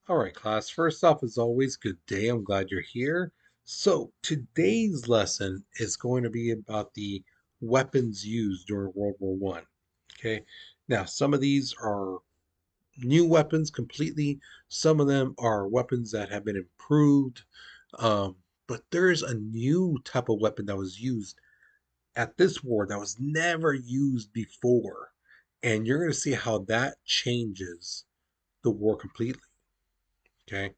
All right, class. First off, as always, good day. I'm glad you're here. So, today's lesson is going to be about the weapons used during World War One. Okay. Now, some of these are new weapons completely. Some of them are weapons that have been improved. Um, but there's a new type of weapon that was used at this war that was never used before. And you're going to see how that changes the war completely. Okay.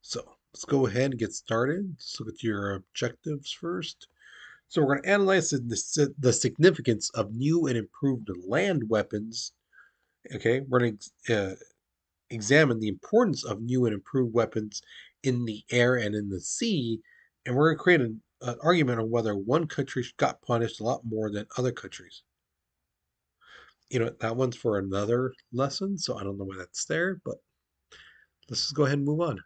So let's go ahead and get started. Let's look at your objectives first. So we're going to analyze the significance of new and improved land weapons. Okay, we're going to examine the importance of new and improved weapons in the air and in the sea, and we're going to create an argument on whether one country got punished a lot more than other countries. That one's for another lesson, so I don't know why that's there, but let's just go ahead and move on.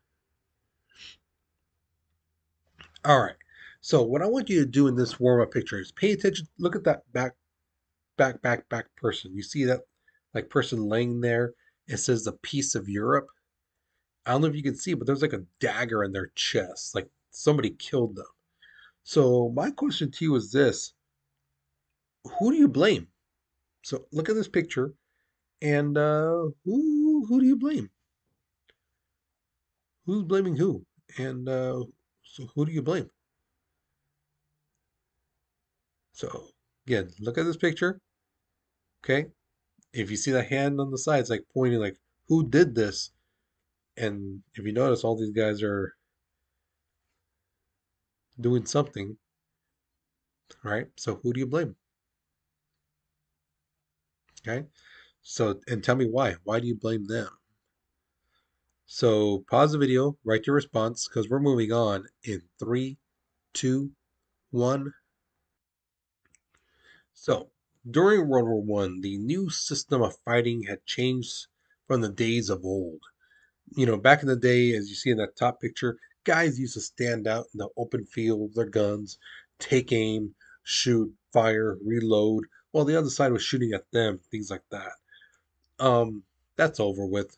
All right. So what I want you to do in this warm-up picture is pay attention. Look at that back person. You see that like person laying there? It says the piece of Europe. I don't know if you can see, but there's like a dagger in their chest. Like somebody killed them. So my question to you is this: who do you blame? So look at this picture, and who do you blame? Who's blaming who? And so who do you blame? So again, look at this picture. Okay, if you see the hand on the side, it's like pointing like who did this? And if you notice, all these guys are doing something, right? So who do you blame? Okay. So and tell me why. Why do you blame them? So pause the video, write your response because we're moving on in three, two, one. So during World War One, the new system of fighting had changed from the days of old. Back in the day, as you see in that top picture, guys used to stand out in the open field with their guns, take aim, shoot, fire, reload, while the other side was shooting at them, things like that. Um, that's over with.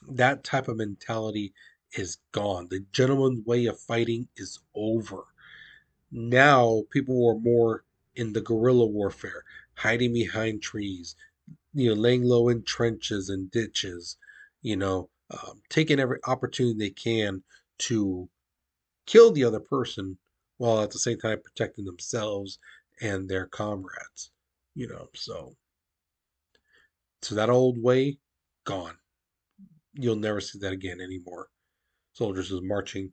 That type of mentality is gone. The gentleman's way of fighting is over. Now people are more in the guerrilla warfare, hiding behind trees, laying low in trenches and ditches, taking every opportunity they can to kill the other person while at the same time protecting themselves and their comrades. So that old way, gone. You'll never see that again anymore. Soldiers is marching,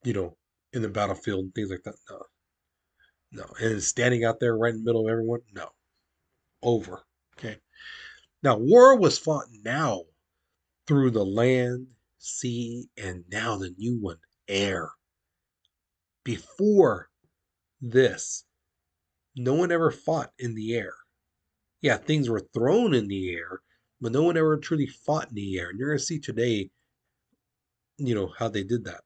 you know, in the battlefield and things like that. No, no. And standing out there right in the middle of everyone, no. Over. Okay. Now, war was fought now through the land, sea, and now the new one, air. Before this, no one ever fought in the air. Yeah, things were thrown in the air, but no one ever truly fought in the air. And you're going to see today, how they did that.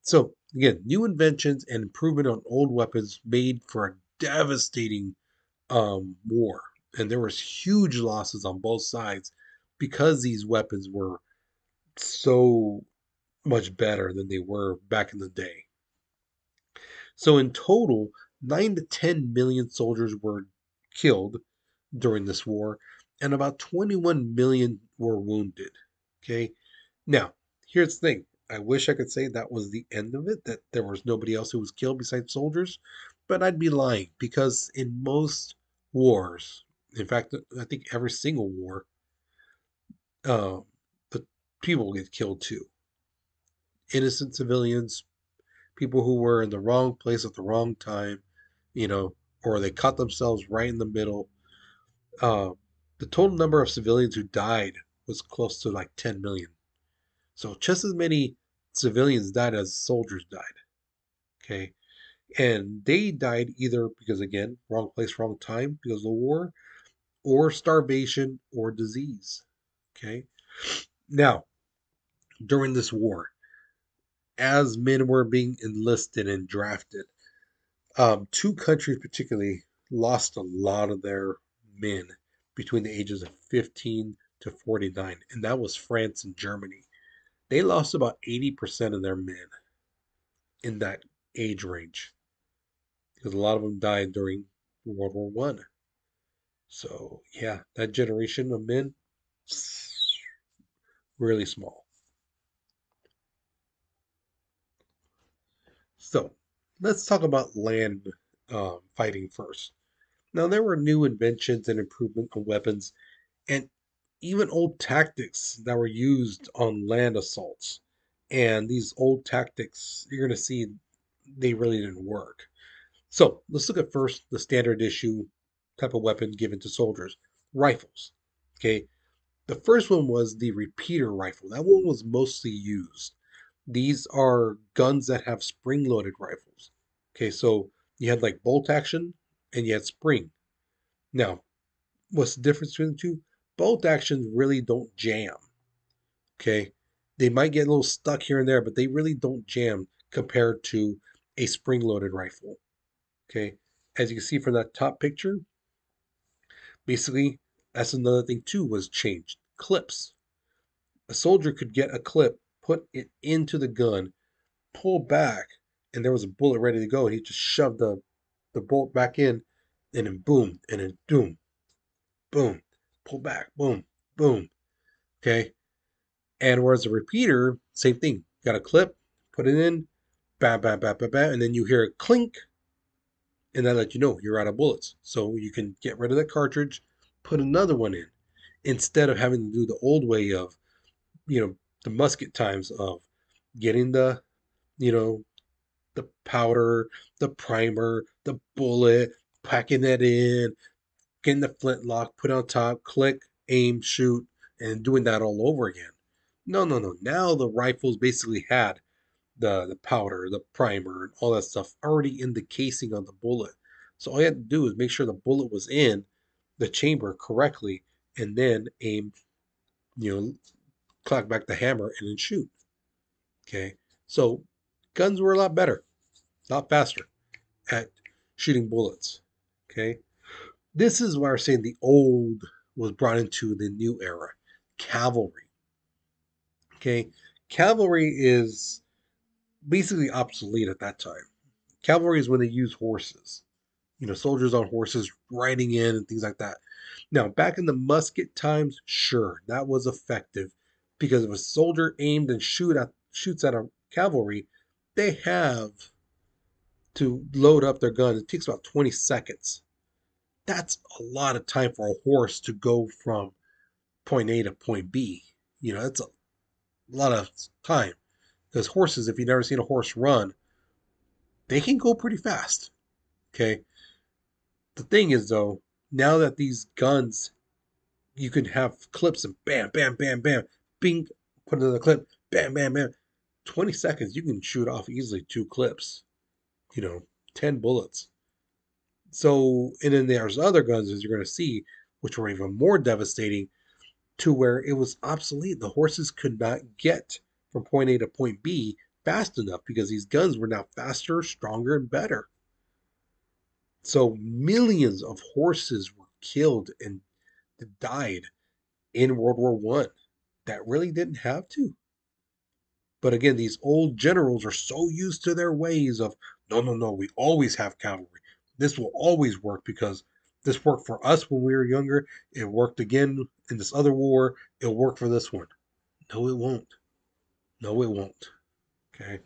So, again, new inventions and improvement on old weapons made for a devastating war. And there was huge losses on both sides because these weapons were so much better than they were back in the day. So in total, 9 to 10 million soldiers were killed during this war, and about 21 million were wounded. Okay. Now, here's the thing. I wish I could say that was the end of it, that there was nobody else who was killed besides soldiers, but I'd be lying because in most wars, in fact, I think every single war, uh, the people get killed too. Innocent civilians, people who were in the wrong place at the wrong time, you know, or they caught themselves right in the middle. Uh, the total number of civilians who died was close to like 10 million. So just as many civilians died as soldiers died. Okay. And they died either because, again, wrong place, wrong time because of the war, or starvation or disease. Okay. Now, during this war, as men were being enlisted and drafted, two countries particularly lost a lot of their men between the ages of 15 to 49, and that was France and Germany. they lost about 80% of their men in that age range because a lot of them died during World War One. So yeah, that generation of men really small. So let's talk about land fighting first. Now there were new inventions and improvement on weapons and even old tactics that were used on land assaults. And these old tactics, you're going to see they really didn't work. So let's look at first the standard issue type of weapon given to soldiers, rifles. Okay, the first one was the repeater rifle. That one was mostly used. These are guns that have spring loaded rifles. Okay, so you had like bolt action and you had spring. Now, what's the difference between the two? Bolt actions really don't jam. Okay, they might get a little stuck here and there, but they really don't jam compared to a spring loaded rifle. Okay, as you can see from that top picture, basically that's another thing too was changed. Clips. A soldier could get a clip, put it into the gun, pull back, and there was a bullet ready to go. He just shoved the bolt back in, and then boom, and then boom, boom, pull back, boom, boom. Okay. And whereas a repeater, same thing. Got a clip, put it in, bam, bam, bam, bam, bam, and then you hear a clink, and that let you know you're out of bullets. So you can get rid of that cartridge, put another one in, instead of having to do the old way of, you know, the musket times of getting you know, the powder, the primer, the bullet, packing that in, getting the flintlock, put it on top, click, aim, shoot, and doing that all over again. No, no, no. Now the rifles basically had the powder, the primer, and all that stuff already in the casing of the bullet. So all you had to do is make sure the bullet was in the chamber correctly, and then aim, you know, clock back the hammer and then shoot. Okay, so guns were a lot better, a lot faster at shooting bullets. Okay, this is why we're saying the old was brought into the new era, cavalry. Okay, cavalry is basically obsolete at that time. Cavalry is when they use horses, you know, soldiers on horses riding in and things like that. Now, back in the musket times, sure, that was effective because if a soldier aimed and shoots at a cavalry, they have to load up their gun. It takes about 20 seconds. That's a lot of time for a horse to go from point A to point B. You know, that's a lot of time because horses, if you've never seen a horse run, they can go pretty fast. Okay. The thing is, though, now that these guns, you can have clips and bam, bam, bam, bam, bing, put another clip, bam, bam, bam. 20 seconds, you can shoot off easily two clips, you know, 10 bullets. So, and then there's other guns, as you're going to see, which were even more devastating to where it was obsolete. The horses could not get from point A to point B fast enough because these guns were now faster, stronger, and better. So millions of horses were killed and died in World War One that really didn't have to. But again, these old generals are so used to their ways of no, no, no, we always have cavalry. This will always work because this worked for us when we were younger. It worked again in this other war. It'll work for this one. No, it won't. No, it won't. Okay.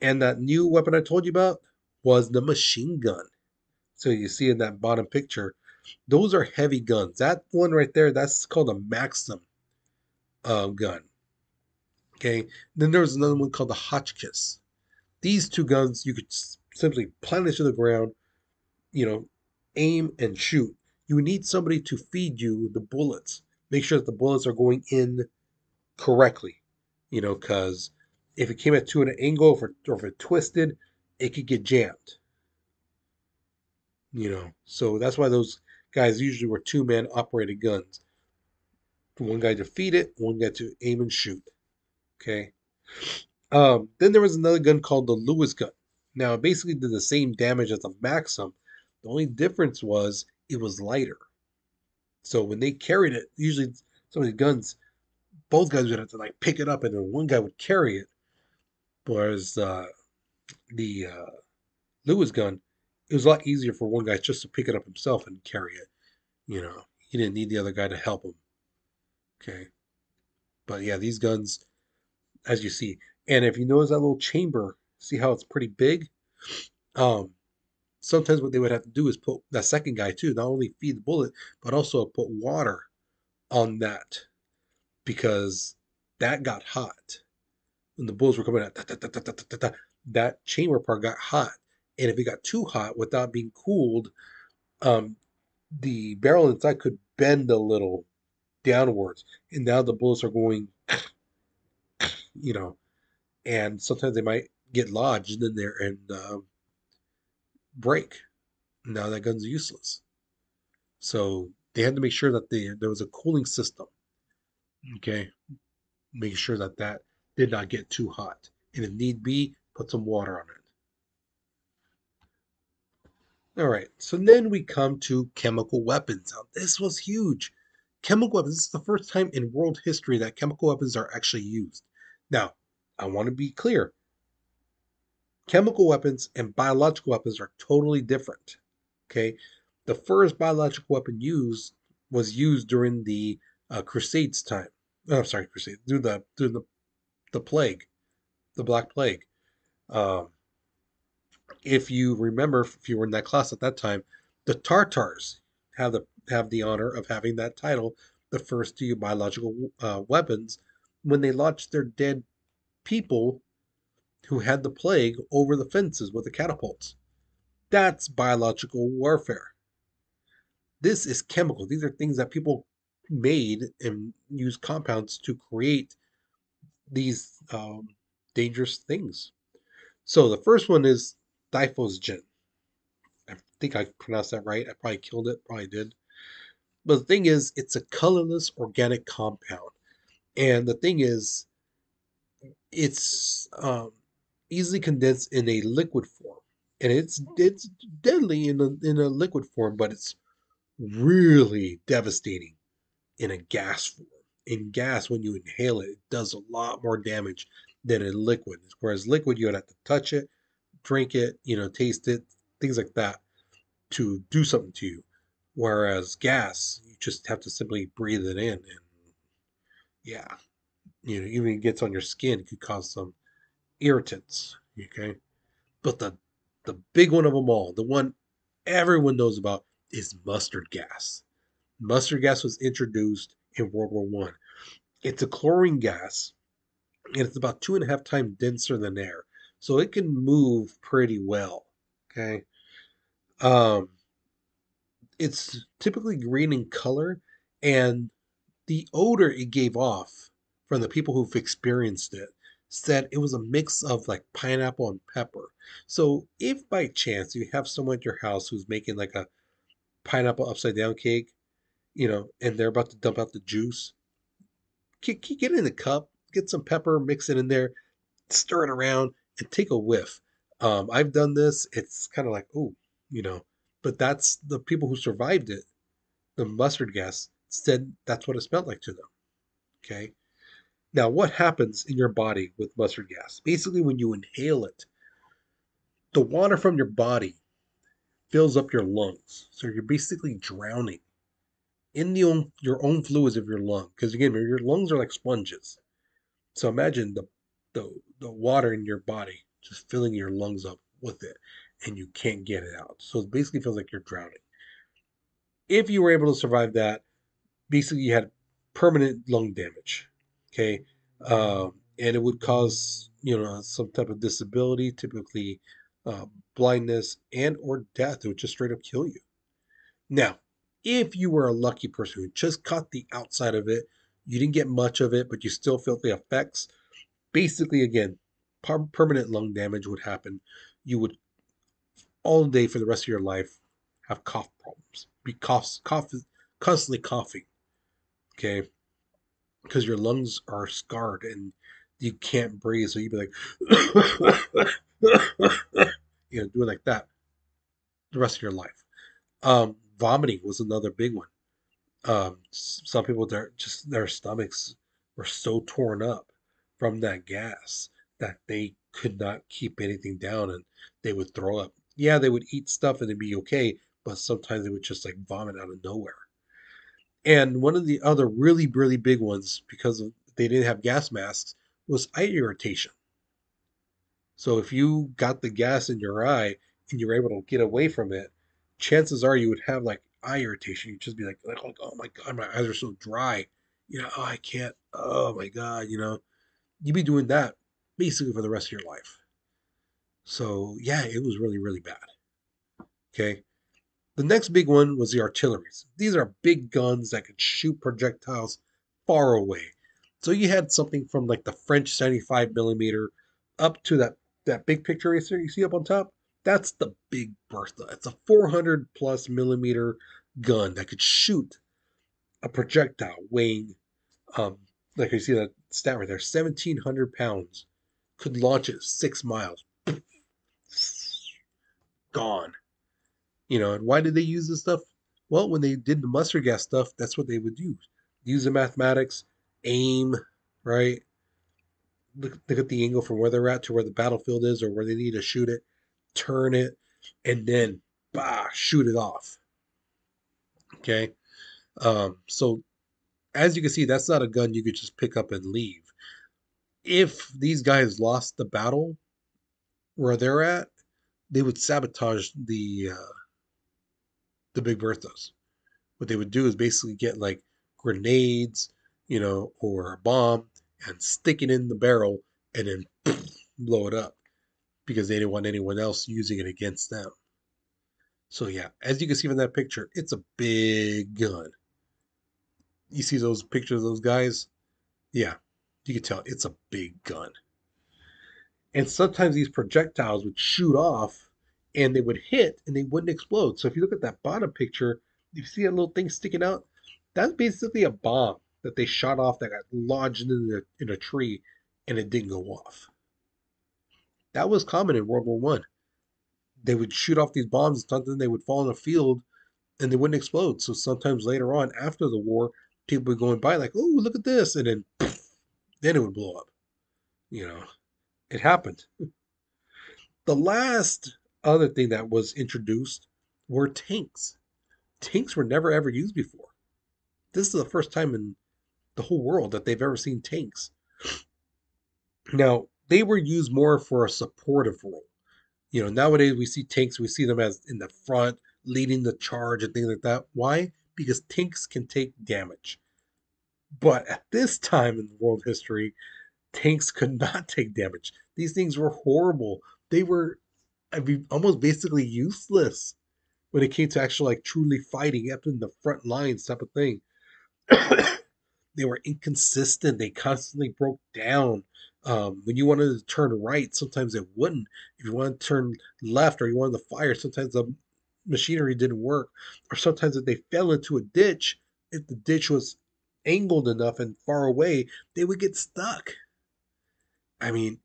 And that new weapon I told you about was the machine gun. So you see in that bottom picture, those are heavy guns. That one right there, that's called a Maxim gun. Okay. Then there was another one called the Hotchkiss. These two guns you could simply plant it to the ground, you know, aim and shoot. You need somebody to feed you the bullets. Make sure that the bullets are going in correctly, you know, because if it came at an angle or if it twisted, it could get jammed, you know. So that's why those guys usually were two-man operated guns. One guy to feed it, one guy to aim and shoot. Okay. Then there was another gun called the Lewis gun. Now it basically did the same damage as the Maxim. The only difference was it was lighter. So when they carried it, usually some of these guns both guys would have to like pick it up, and then one guy would carry it. Whereas the Lewis gun, it was a lot easier for one guy just to pick it up himself and carry it. You know, he didn't need the other guy to help him. Okay, but yeah, these guns, as you see, and if you notice that little chamber, see how it's pretty big. Um, Sometimes what they would have to do is put that second guy too, not only feed the bullet, but also put water on that because that got hot when the bullets were coming out. That chamber part got hot, and if it got too hot without being cooled, um, the barrel inside could bend a little downwards, and now the bullets are going, you know, and sometimes they might get lodged in there and break. Now that gun's useless. So they had to make sure that there was a cooling system. Okay, make sure that that did not get too hot, and if need be, put some water on it. All right, so then we come to chemical weapons. Now, this was huge. Chemical weapons, this is the first time in world history that chemical weapons are actually used. Now, I want to be clear chemical weapons and biological weapons are totally different. Okay, the first biological weapon used was used during the Crusades time. Oh, sorry, Crusade during the plague, the Black Plague. Um, if you remember, if you were in that class at that time, the Tartars have the honor of having that title, the first to use biological weapons, when they launched their dead people who had the plague over the fences with the catapults. That's biological warfare. This is chemical. These are things that people made and used compounds to create these dangerous things. So the first one is diphogen. I think I pronounced that right. I probably killed it, probably did. But the thing is, it's a colorless organic compound. And the thing is, it's easily condensed in a liquid form. And it's deadly in a liquid form, but it's really devastating in a gas form. In gas, when you inhale it, it does a lot more damage than in liquid. Whereas liquid, you would have to touch it, drink it, taste it, things like that to do something to you. Whereas gas, you just have to simply breathe it in, and yeah, even it gets on your skin, it could cause some irritants. Okay, but the big one of them all, the one everyone knows about, is mustard gas. Mustard gas was introduced in World War One. It's a chlorine gas, and it's about 2.5 times denser than air, so it can move pretty well. Okay, um, it's typically green in color, and the odor it gave off from the people who've experienced it said it was a mix of like pineapple and pepper. So if by chance you have someone at your house who's making like a pineapple upside down cake, and they're about to dump out the juice, get in the cup, get some pepper, mix it in there, stir it around, and take a whiff. I've done this. It's kind of like, oh, you know, but that's the people who survived it. The mustard gas said that's what it smelled like to them. Okay. Now, what happens in your body with mustard gas? Basically, when you inhale it, the water from your body fills up your lungs. So you're basically drowning in your own fluids of your lung. Because again, your lungs are like sponges. So imagine the water in your body just filling your lungs up with it, and you can't get it out. So it basically feels like you're drowning. If you were able to survive that, basically you had permanent lung damage. Okay, and it would cause some type of disability, typically blindness and or death. It would just straight up kill you. Now, if you were a lucky person who just caught the outside of it, you didn't get much of it, but you still felt the effects. Basically, again, permanent lung damage would happen. You would all day for the rest of your life have cough problems, be constantly coughing. Okay, because your lungs are scarred and you can't breathe. So you'd be like, doing like that the rest of your life. Vomiting was another big one. Some people, their stomachs were so torn up from that gas that they could not keep anything down and they would throw up. Yeah, they would eat stuff and it'd be okay, but sometimes they would just like vomit out of nowhere. And one of the other really, really big ones, because they didn't have gas masks, was eye irritation. So if you got the gas in your eye and you were able to get away from it, chances are you would have like eye irritation. You'd just be like, oh my god, my eyes are so dry. Oh, I can't. Oh my god, you'd be doing that basically for the rest of your life. So yeah, it was really, really bad. Okay. The next big one was the artilleries. These are big guns that could shoot projectiles far away. So you had something from like the French 75 millimeter up to that big picture racer you see up on top. That's the Big Bertha. It's a 400 plus millimeter gun that could shoot a projectile weighing, um, like you see that stat right there, 1,700 pounds. Could launch it 6 miles. Gone. And why did they use this stuff? Well, when they did the mustard gas stuff, that's what they would use. Use the mathematics, aim, right? Look at the angle from where they're at to where the battlefield is or where they need to shoot it, turn it, and then bah, shoot it off. Okay. So as you can see, that's not a gun you could just pick up and leave. If these guys lost the battle where they're at, they would sabotage the Big Berthas. What they would do is basically get like grenades, or a bomb and stick it in the barrel and then blow it up because they didn't want anyone else using it against them. So yeah, as you can see from that picture, it's a big gun. You see those pictures of those guys? Yeah, you can tell it's a big gun. And sometimes these projectiles would shoot off and they would hit and they wouldn't explode. So if you look at that bottom picture, you see a little thing sticking out? That's basically a bomb that they shot off that got lodged in a tree and it didn't go off. That was common in World War One. They would shoot off these bombs and something they would fall in a field and they wouldn't explode. So sometimes later on after the war, people would going by like, oh, look at this, and then it would blow up. You know, it happened. The last other thing that was introduced were tanks. Tanks were never ever used before. This is the first time in the whole world that they've ever seen tanks. Now, they were used more for a supportive role. Nowadays we see tanks, we see them as in the front, leading the charge and things like that. Why? Because tanks can take damage. But at this time in world history, tanks could not take damage. These things were horrible. They were, I mean, almost basically useless when it came to actually like truly fighting up in the front lines type of thing. They were inconsistent. They constantly broke down. When you wanted to turn right, sometimes it wouldn't. If you wanted to turn left or you wanted to fire, sometimes the machinery didn't work. Or sometimes if they fell into a ditch, if the ditch was angled enough and far away, they would get stuck. I mean,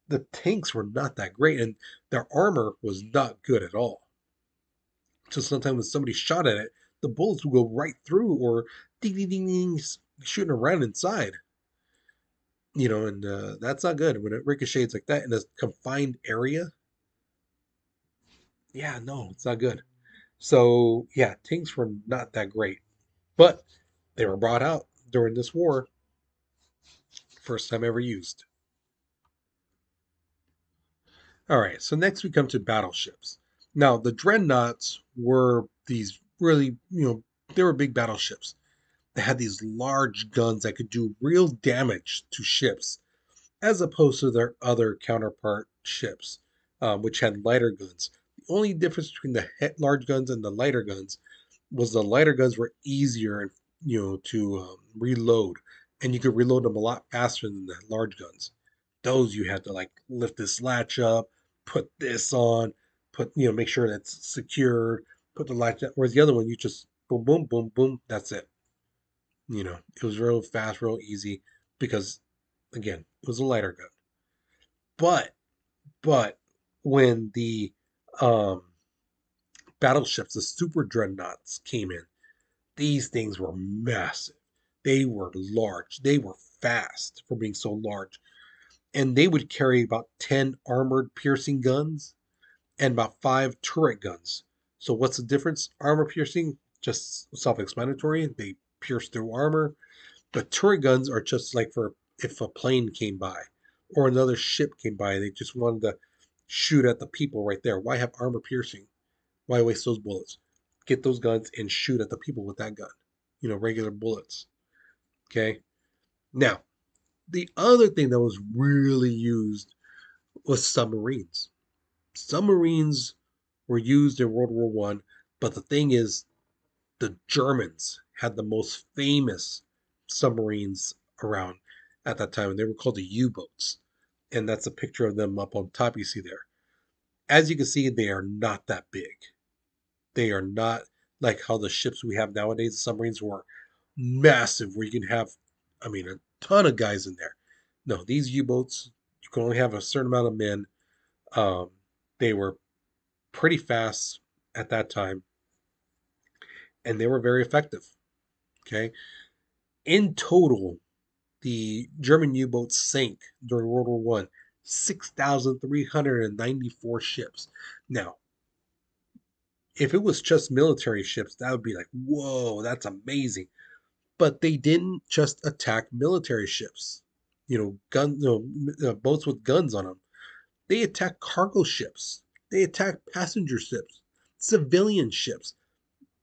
the tanks were not that great, and their armor was not good at all. So sometimes when somebody shot at it, the bullets would go right through or ding ding ding ding shooting around inside. And that's not good when it ricochets like that in a confined area. Yeah, no, it's not good. So yeah, tanks were not that great, but they were brought out during this war, first time ever used. All right, so next we come to battleships. Now the dreadnoughts were these really, they were big battleships. They had these large guns that could do real damage to ships as opposed to their other counterpart ships, which had lighter guns. The only difference between the large guns and the lighter guns was the lighter guns were easier, to reload, and you could reload them a lot faster than the large guns. Those you had to like lift this latch up, put this on, make sure that's secured, put the latch up. Whereas the other one, you just boom, boom, boom, boom, that's it. It was real fast, real easy because, again, it was a lighter gun. But but when the um, battleships, the super dreadnoughts came in, these things were massive. They were large. They were fast for being so large. And they would carry about 10 armored piercing guns and about 5 turret guns. So what's the difference? Armor piercing, just self-explanatory. They pierce through armor. The turret guns are just like for if a plane came by or another ship came by, they just wanted to shoot at the people right there. Why have armor piercing? Why waste those bullets? Get those guns and shoot at the people with that gun. Regular bullets. Okay. Now, the other thing that was really used was submarines. Submarines were used in World War One, but the thing is, the Germans had the most famous submarines around at that time, and they were called the U-boats. And that's a picture of them up on top you see there. As you can see, they are not that big. They are not like how the ships we have nowadays, the submarines were massive, where you can have, a ton of guys in there. No, these U-boats, you can only have a certain amount of men. Um, they were pretty fast at that time, and they were very effective. Okay. In total, the German U-boats sank during World War One 6,394 ships. Now, if it was just military ships, that would be like, whoa, that's amazing. But they didn't just attack military ships, boats with guns on them. They attacked cargo ships. They attacked passenger ships, civilian ships,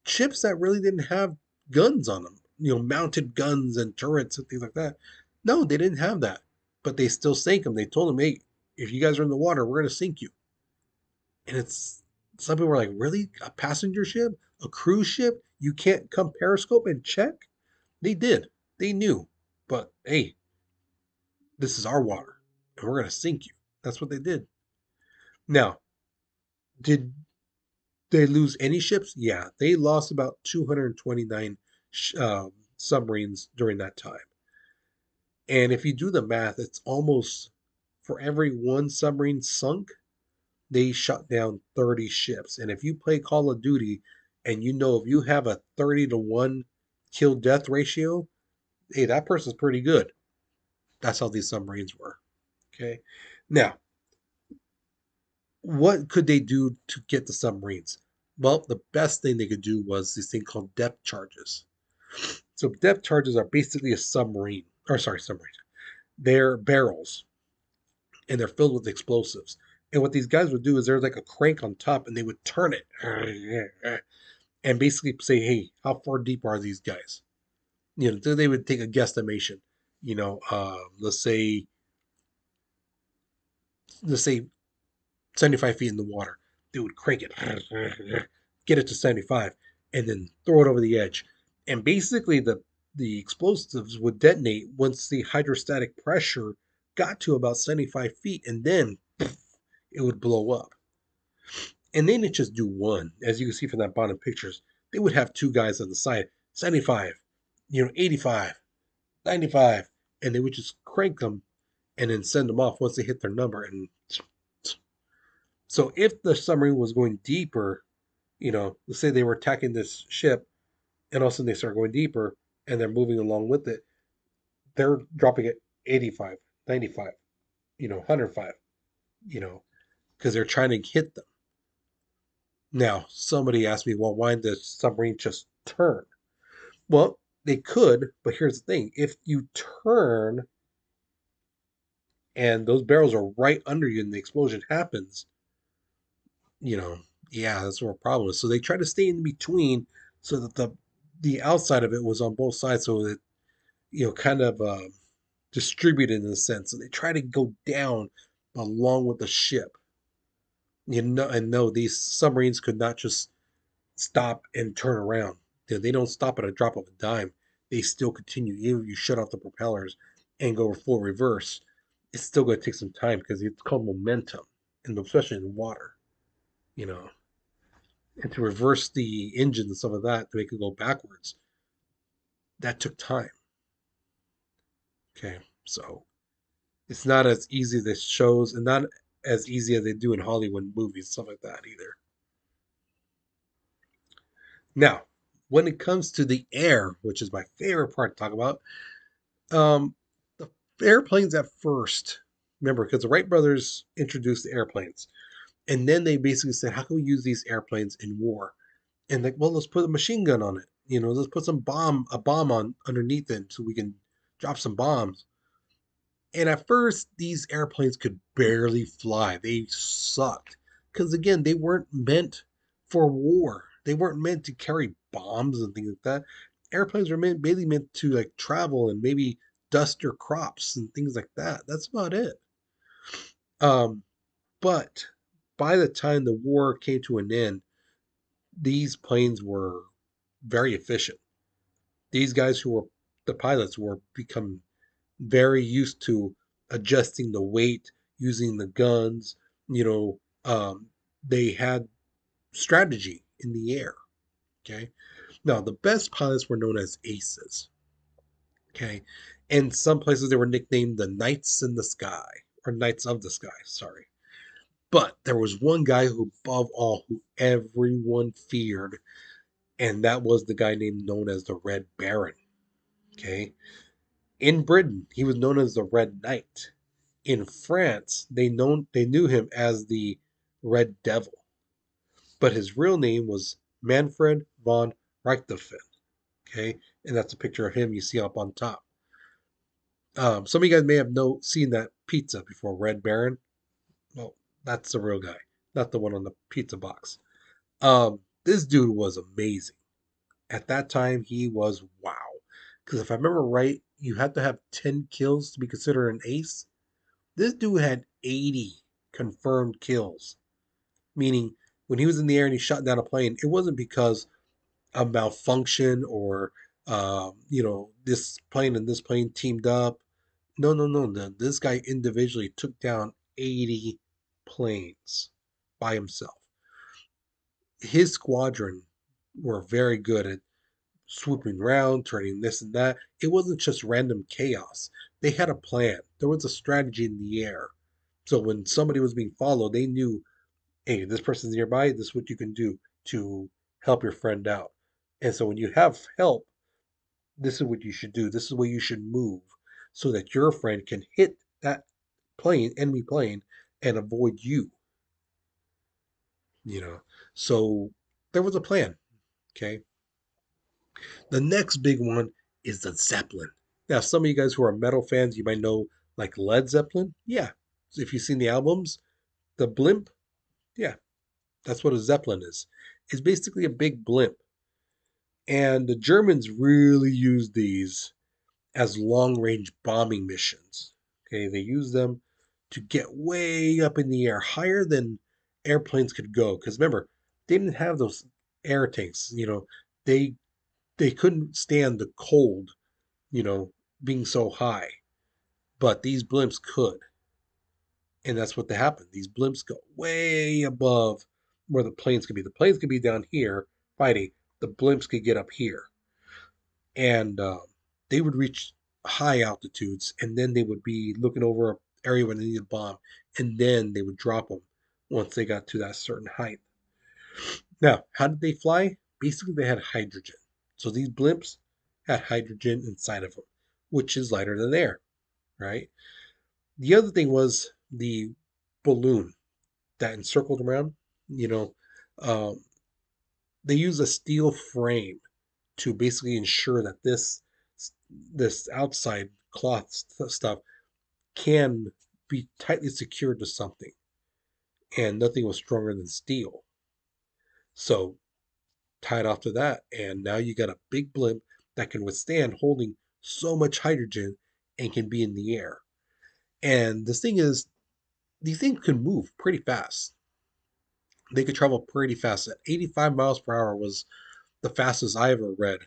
ships that really didn't have guns on them, mounted guns and turrets and things like that. No, they didn't have that, but they still sank them. They told them, hey, if you guys are in the water, we're going to sink you. And it's some people were like, really? A passenger ship? A cruise ship? You can't come periscope and check? They did. They knew. But hey, this is our water and we're going to sink you. That's what they did. Now, did they lose any ships? Yeah, they lost about 229 submarines during that time. And if you do the math, it's almost for every one submarine sunk, they shut down 30 ships. And if you play Call of Duty and if you have a 30-to-1 kill death ratio, hey, that person's pretty good. That's how these submarines were. Okay. Now, what could they do to get the submarines? Well, the best thing they could do was this thing called depth charges. So depth charges are basically a submarine, or sorry, submarine. They're barrels and they're filled with explosives. And what these guys would do is there's like a crank on top and they would turn it and basically say, hey, how far deep are these guys? So they would take a guesstimation. Let's say 75 feet in the water. They would crank it, get it to 75, and then throw it over the edge. And basically, the explosives would detonate once the hydrostatic pressure got to about 75 feet, and then it would blow up. And they didn't just do one, as you can see from that bottom pictures. They would have two guys on the side, 75, 85, 95, and they would just crank them and then send them off once they hit their number. And so if the submarine was going deeper, let's say they were attacking this ship and all of a sudden they start going deeper and they're moving along with it, they're dropping it 85, 95, 105, because they're trying to hit them. Now, somebody asked me, well, why didn't the submarine just turn? Well, they could, but here's the thing. If you turn and those barrels are right under you and the explosion happens, you know, yeah, that's where a problem is. So they try to stay in between so that the outside of it was on both sides, so that kind of distributed in a sense. So they try to go down along with the ship. And no, these submarines could not just stop and turn around. They don't stop at a drop of a dime. They still continue. Even if you shut off the propellers and go full reverse, it's still going to take some time because it's called momentum, and especially in water, you know. And to reverse the engine and some of that to make it go backwards, that took time. Okay, so it's not as easy as it shows, and not as easy as they do in Hollywood movies, stuff like that either. Now, when it comes to the air, which is my favorite part to talk about, um, airplanes at first, remember, because the Wright brothers introduced the airplanes, and then they basically said, how can we use these airplanes in war? And like, well, let's put a machine gun on it. Let's put a bomb on underneath it so we can drop some bombs. And at first, these airplanes could barely fly. They sucked. Because again, they weren't meant for war. They weren't meant to carry bombs and things like that. Airplanes were mainly meant to like travel and maybe dust your crops and things like that. That's about it. Um, but by the time the war came to an end, these planes were very efficient. These guys who were the pilots were become very used to adjusting the weight, using the guns. You know, they had strategy in the air. Okay. Now, the best pilots were known as aces. Okay. In some places, they were nicknamed the Knights in the Sky or Knights of the Sky. Sorry. But there was one guy who, above all, who everyone feared, and that was the guy known as the Red Baron. Okay. In Britain, he was known as the Red Knight. In France, they knew him as the Red Devil, but his real name was Manfred von Richthofen. Okay, and that's a picture of him you see up on top. Some of you guys may have seen that pizza before, Red Baron. Well, that's the real guy, not the one on the pizza box. This dude was amazing. At that time, he was wow. Because if I remember right, you had to have 10 kills to be considered an ace. This dude had 80 confirmed kills, meaning when he was in the air and he shot down a plane, it wasn't because of malfunction or, this plane and this plane teamed up. No, no, no, no. This guy individually took down 80 planes by himself. His squadron were very good at swooping around, turning this and that. It wasn't just random chaos. They had a plan. There was a strategy in the air. So when somebody was being followed, they knew, hey, this person's nearby. This is what you can do to help your friend out. And so when you have help, this is what you should do. This is where you should move so that your friend can hit that enemy plane, and avoid you. You know. So there was a plan. Okay. The next big one is the Zeppelin. Now, some of you guys who are metal fans, you might know like Led Zeppelin. Yeah. So if you've seen the albums, the blimp, yeah, that's what a Zeppelin is. It's basically a big blimp. And the Germans really used these as long range bombing missions. Okay, they used them to get way up in the air, higher than airplanes could go. Because remember, they didn't have those air tanks. They they couldn't stand the cold, you know, being so high. But these blimps could. And that's what happened. These blimps go way above where the planes could be. The planes could be down here fighting. The blimps could get up here. And they would reach high altitudes, and then they would be looking over an area where they need a bomb, and then they would drop them once they got to that certain height. Now, how did they fly? Basically, they had hydrogen. So these blimps had hydrogen inside of them, which is lighter than air, right? The other thing was the balloon that encircled around. You know, um, they use a steel frame to basically ensure that this outside cloth stuff can be tightly secured to something, and nothing was stronger than steel. So tied off to that, and now you got a big blimp that can withstand holding so much hydrogen and can be in the air. And the thing is, these things can move pretty fast. They could travel pretty fast. At 85 miles per hour was the fastest I ever read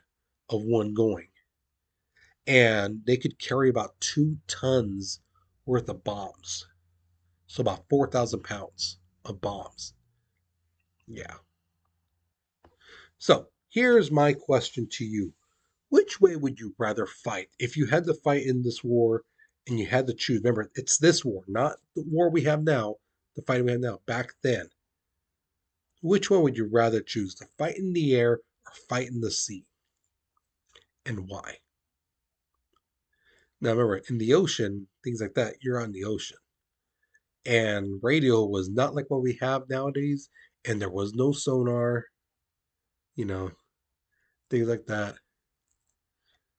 of one going. And they could carry about 2 tons worth of bombs. So about 4,000 pounds of bombs. Yeah. So here's my question to you. Which way would you rather fight? If you had to fight in this war and you had to choose, remember, it's this war, not the war we have now, the fight we have now, back then. Which one would you rather choose, to fight in the air or fight in the sea? And why? Now remember, in the ocean, things like that, you're on the ocean. And radio was not like what we have nowadays, and there was no sonar, you know, things like that.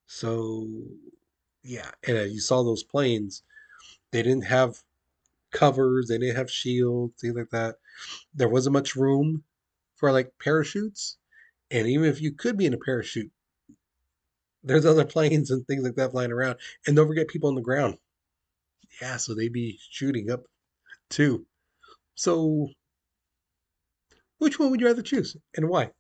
So, yeah, and you saw those planes, they didn't have covers, they didn't have shields, things like that. There wasn't much room for like parachutes. And even if you could be in a parachute, there's other planes and things like that flying around. And don't forget people on the ground. Yeah, so they'd be shooting up too. So, which one would you rather choose and why?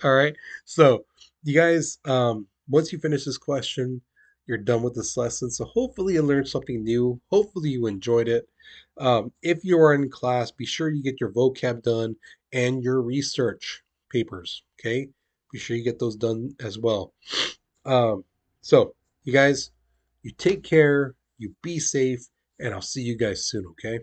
All right. So, you guys, once you finish this question, you're done with this lesson. So, hopefully, you learned something new. Hopefully, you enjoyed it. If you are in class, be sure you get your vocab done and your research papers. Okay. Be sure you get those done as well. Um, so, you guys, you take care, you be safe, and I'll see you guys soon. Okay.